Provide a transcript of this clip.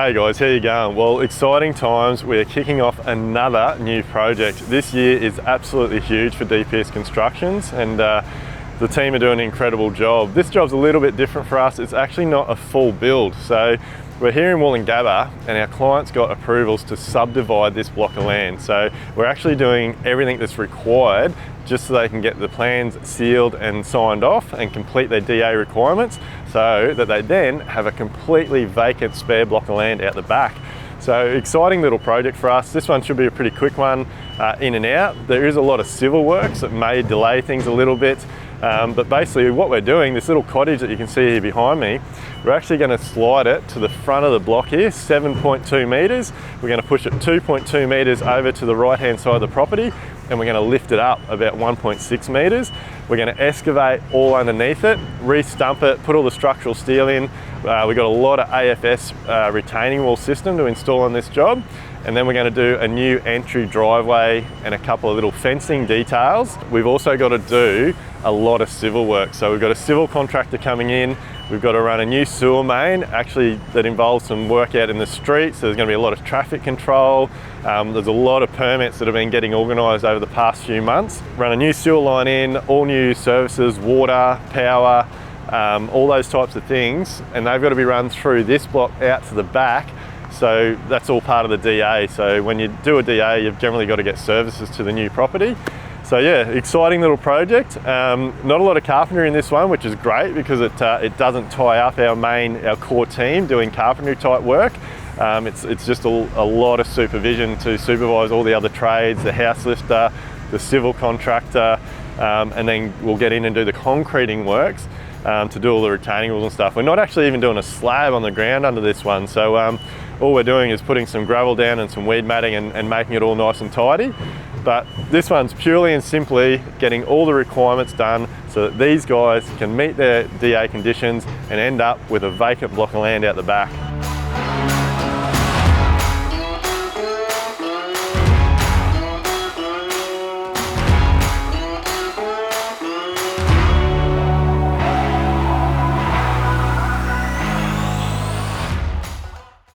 Hey guys, how you going? Well, exciting times. We're kicking off another new project. This year is absolutely huge for DPS Constructions, and the team are doing an incredible job. This job's a little bit different for us. It's actually not a full build. So we're here in Woolloongabba and our client's got approvals to subdivide this block of land. So we're actually doing everything that's required just so they can get the plans sealed and signed off and complete their DA requirements, so that they then have a completely vacant spare block of land out the back. So exciting little project for us. This one should be a pretty quick one in and out. There is a lot of civil works that may delay things a little bit. But basically what we're doing, this little cottage that you can see here behind me, we're actually going to slide it to the front of the block here, 7.2 metres. We're going to push it 2.2 metres over to the right hand side of the property, and we're going to lift it up about 1.6 metres. We're going to excavate all underneath it, re-stump it, put all the structural steel in. We've got a lot of AFS retaining wall system to install on this job. And then we're going to do a new entry driveway and a couple of little fencing details. We've also got to do a lot of civil work. So we've got a civil contractor coming in. We've got to run a new sewer main, actually that involves some work out in the streets. So there's going to be a lot of traffic control. There's a lot of permits that have been getting organised over the past few months. Run a new sewer line in, all new services, water, power, all those types of things. And they've got to be run through this block out to the back. So that's all part of the DA. So when you do a DA, you've generally got to get services to the new property. So yeah, exciting little project. Not a lot of carpentry in this one, which is great because it doesn't tie up our core team doing carpentry type work. It's just a lot of supervision to supervise all the other trades, the house lifter, the civil contractor, and then we'll get in and do the concreting works to do all the retaining walls and stuff. We're not actually even doing a slab on the ground under this one. So all we're doing is putting some gravel down and some weed matting and making it all nice and tidy. But this one's purely and simply getting all the requirements done so that these guys can meet their DA conditions and end up with a vacant block of land out the back.